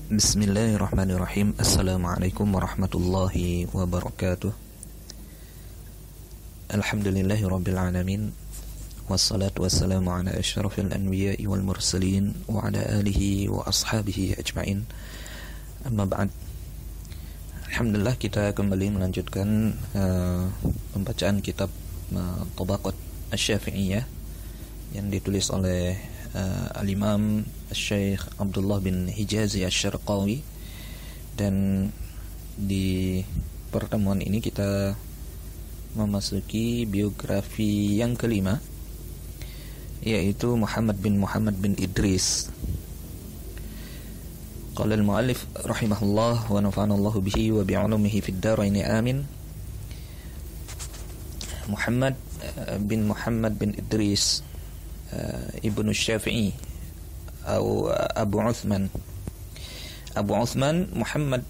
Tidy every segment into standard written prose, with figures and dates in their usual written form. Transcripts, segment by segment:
Bismillahirrahmanirrahim. Assalamualaikum warahmatullahi wabarakatuh. Alhamdulillahirabbil alamin. Wassalatu wassalamu ala asyrafil anbiya'i wal mursalin wa ala alihi wa ashabihi ajma'in. Amma ba'd. Alhamdulillah, kita kembali melanjutkan pembacaan kitab Tabaqat Asy-Syafi'iyah yang ditulis oleh Al-Imam Syekh Abdullah bin Hijazi Asy-Syarqawi. Dan di pertemuan ini kita memasuki biografi yang kelima, yaitu Muhammad bin Idris. Qala al-muallif rahimahullah wa nafa'ana Allahu bihi wa bi'ulumihi fid dharain amin. Muhammad bin Idris Ibnu Syafi'i atau Abu Uthman Muhammad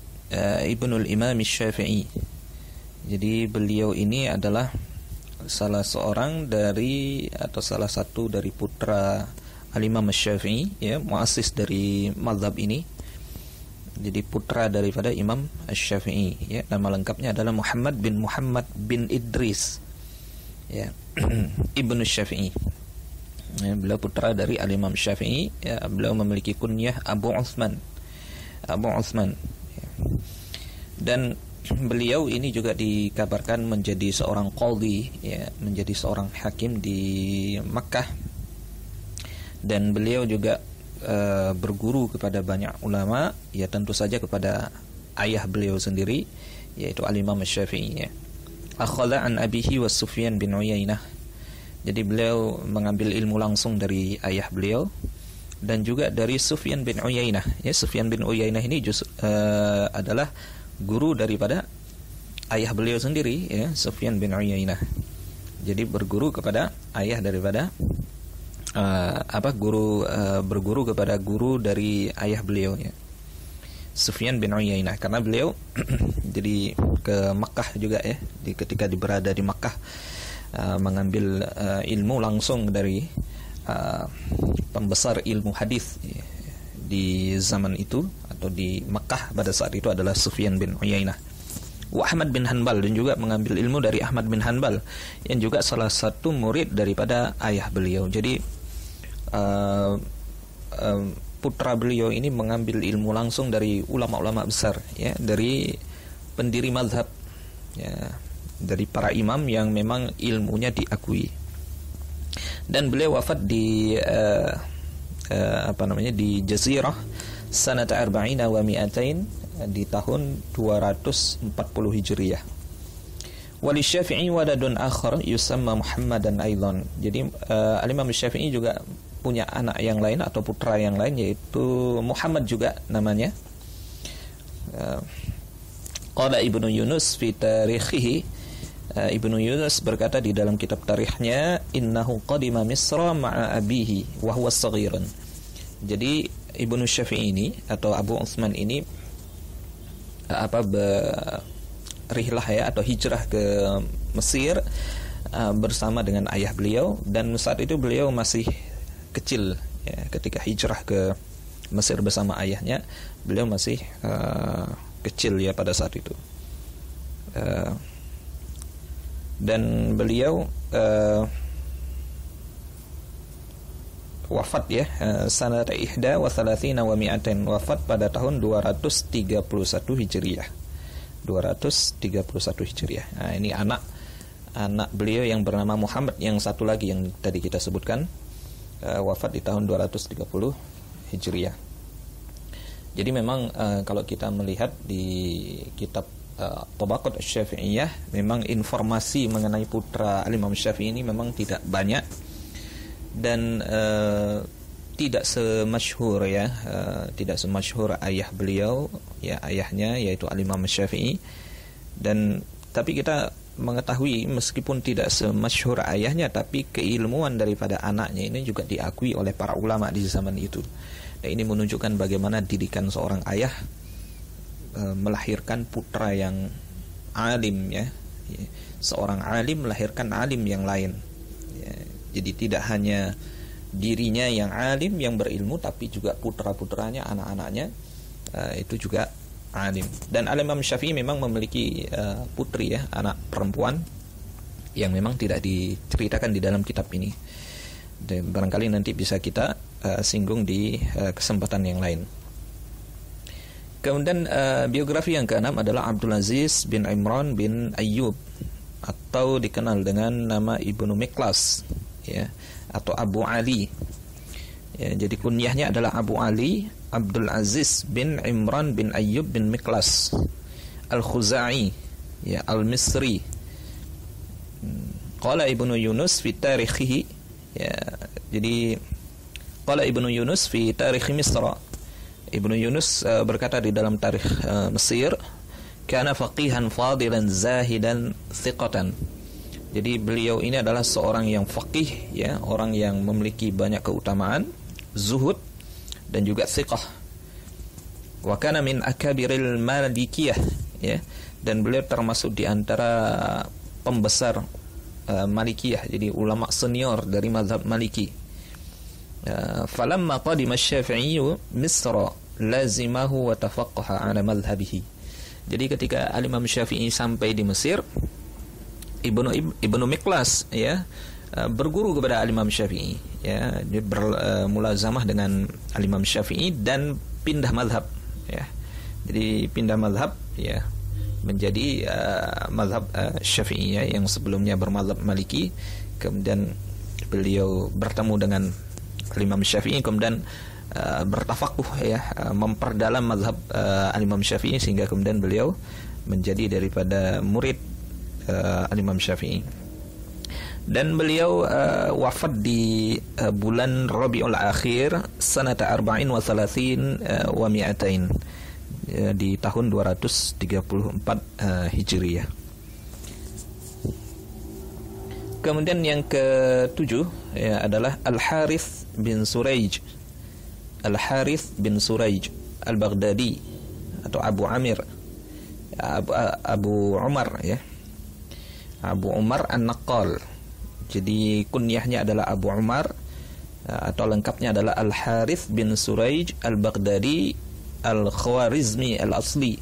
Ibnul Imam Syafi'i. Jadi beliau ini adalah salah satu dari putra Al-Imam Syafi'i, ya, muassis dari mazhab ini. Jadi putra daripada Imam Syafi'i, ya. Nama lengkapnya adalah Muhammad bin Idris, ya, Ibnu Syafi'i. Ya, beliau putra dari Al-Imam Syafi'i, ya. Beliau memiliki kunyah Abu Uthman, ya. Dan beliau ini juga dikabarkan menjadi seorang qadhi, ya, menjadi seorang hakim di Makkah. Dan beliau juga berguru kepada banyak ulama, ya, tentu saja kepada ayah beliau sendiri, yaitu Al-Imam Syafi'i, ya. Akhadha an abihi wa Sufyan bin Uyainah. Jadi beliau mengambil ilmu langsung dari ayah beliau dan juga dari Sufyan bin Uyainah. Ya, Sufyan bin Uyainah ini adalah guru daripada ayah beliau sendiri, ya, Sufyan bin Uyainah. Jadi berguru kepada ayah daripada berguru kepada guru dari ayah beliau, ya, Sufyan bin Uyainah. Karena beliau jadi ke Makkah juga, ya, ketika berada di Makkah, mengambil ilmu langsung dari pembesar ilmu hadis, ya, di zaman itu atau di Makkah pada saat itu adalah Sufyan bin Uyainah. Wa Ahmad bin Hanbal, dan juga mengambil ilmu dari Ahmad bin Hanbal yang juga salah satu murid daripada ayah beliau. Jadi putra beliau ini mengambil ilmu langsung dari ulama-ulama besar, ya, dari pendiri mazhab, ya, dari para imam yang memang ilmunya diakui. Dan beliau wafat di di Jazirah sanata arba'ina wa mi'atain, di tahun 240 Hijriyah. Wali Syafi'i waladun akhar yusamma Muhammadan aidan. Jadi Al-Imam Syafi'i juga punya anak yang lain atau putra yang lain, yaitu Muhammad juga namanya. Qala Ibnu Yunus fi tarikhihi. Ibnu Yunus berkata di dalam kitab tarikhnya, innahu qadima Misra ma'a abihi wa huwa saghirun. Jadi Ibnu Syafi'i ini atau Abu Uthman ini berihlah, ya, atau hijrah ke Mesir bersama dengan ayah beliau, dan saat itu beliau masih kecil, ya, ketika hijrah ke Mesir bersama ayahnya. Beliau masih kecil, ya, pada saat itu. Dan beliau wafat, ya, sanata ihda wa thalathina wa mi'atain, wafat pada tahun 231 Hijriyah. 231 Hijriyah. Nah, ini anak beliau yang bernama Muhammad, yang satu lagi yang tadi kita sebutkan, wafat di tahun 230 Hijriyah. Jadi memang kalau kita melihat di kitab Tabaqat Asy-Syafi'iyah, memang informasi mengenai putra Al-Imam Syafi'i ini memang tidak banyak dan tidak semasyhur, ya, tidak semasyhur ayah beliau, ya, ayahnya yaitu Al-Imam Syafi'i. Dan tapi kita mengetahui meskipun tidak semasyhur ayahnya, tapi keilmuan daripada anaknya ini juga diakui oleh para ulama di zaman itu. Dan ini menunjukkan bagaimana didikan seorang ayah melahirkan putra yang alim, ya. Seorang alim melahirkan alim yang lain, ya. Jadi tidak hanya dirinya yang alim, yang berilmu, tapi juga putra-putranya, anak-anaknya itu juga alim. Dan Al-Imam Syafi'i memang memiliki putri ya, anak perempuan yang memang tidak diceritakan di dalam kitab ini. Dan barangkali nanti bisa kita singgung di kesempatan yang lain. Kemudian biografi yang keenam adalah Abdul Aziz bin Imran bin Ayyub, atau dikenal dengan nama Ibnu Miklas ya, atau Abu Ali ya. Jadi kunyahnya adalah Abu Ali Abdul Aziz bin Imran bin Ayyub bin Miklas Al-Khuzai ya, Al-Misri. Qala Ibnu Yunus fi tarikhihi ya, jadi qala Ibnu Yunus fi tarikh Misra. Ibnu Yunus berkata di dalam tarikh Mesir, kana faqihan fadilan zahidan thiqatan. Jadi beliau ini adalah seorang yang faqih ya, orang yang memiliki banyak keutamaan, zuhud dan juga thiqah. Wa kana min akabiril malikiyah ya, dan beliau termasuk di antara pembesar Malikiyah, jadi ulama senior dari mazhab Maliki. Falamma qadima Asy-Syafi'i Misra lazimahu wa tafaqqaha ala madhhabihi. Jadi ketika Al-Imam Syafi'i sampai di Mesir, Ibnu Miklas ya berguru kepada Al-Imam Syafi'i ya, dia bermulazamah dengan Al-Imam Syafi'i dan pindah mazhab ya. Jadi pindah mazhab ya, menjadi mazhab Syafi'i ya, yang sebelumnya bermazhab Maliki. Kemudian beliau bertemu dengan Imam Syafi'i, kemudian bertafakuh ya, memperdalam mazhab Imam Syafi'i, sehingga kemudian beliau menjadi daripada murid Imam Syafi'i. Dan beliau wafat di bulan Rabiul Akhir sanata 34 wa 200 di tahun 234 Hijriyah. Kemudian yang ke-7 ya, adalah Al-Harith bin Suraij. Al-Harith bin Suraij Al-Baghdadi atau Abu Amir, Abu Umar ya, Abu Umar An-Naqqal. Jadi kunyahnya adalah Abu Umar, atau lengkapnya adalah Al-Harith bin Suraij Al-Baghdadi Al-Khwarizmi Al-Asli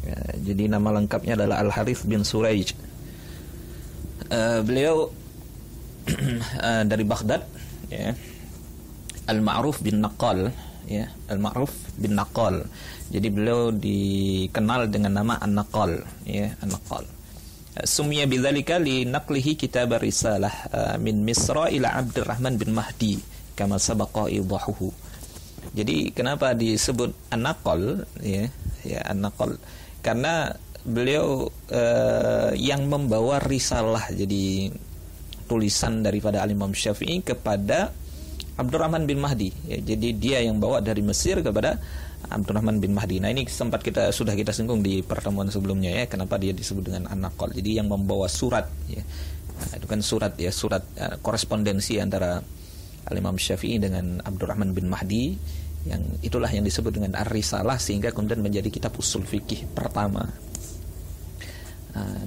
ya, jadi nama lengkapnya adalah Al-Harith bin Suraij. Beliau dari Baghdad ya, Al-Ma'ruf bin Naqqal ya, Al-Ma'ruf bin Naqqal. Jadi beliau dikenal dengan nama An-Naqqal ya, An-Naqqal. Summiya bidzalika li naqlihi kitab risalah min Misra ila Abdurrahman bin Mahdi kama sabaqa idahuhu. Jadi kenapa disebut An-Naqqal ya, ya An-Naqqal? Karena beliau yang membawa risalah, jadi tulisan daripada Al-Imam Syafi'i kepada Abdurrahman bin Mahdi ya, jadi dia yang bawa dari Mesir kepada Abdurrahman bin Mahdi. Nah ini sudah kita singgung di pertemuan sebelumnya ya, kenapa dia disebut dengan An-Naqqal. Jadi yang membawa surat ya. Nah, itu kan surat ya, surat korespondensi antara Al-Imam Syafi'i dengan Abdurrahman bin Mahdi, yang itulah yang disebut dengan Ar-Risalah, sehingga kemudian menjadi kitab usul fikih pertama.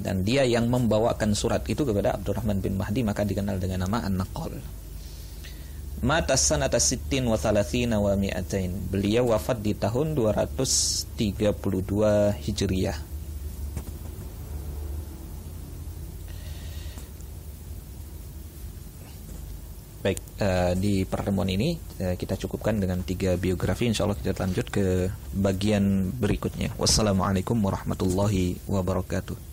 Dan dia yang membawakan surat itu kepada Abdurrahman bin Mahdi, maka dikenal dengan nama An-Naqqal. Mata sanata 36 wa 200. Beliau wafat di tahun 232 Hijriyah. Baik, di pertemuan ini kita cukupkan dengan 3 biografi. InsyaAllah kita lanjut ke bagian berikutnya. Wassalamualaikum warahmatullahi wabarakatuh.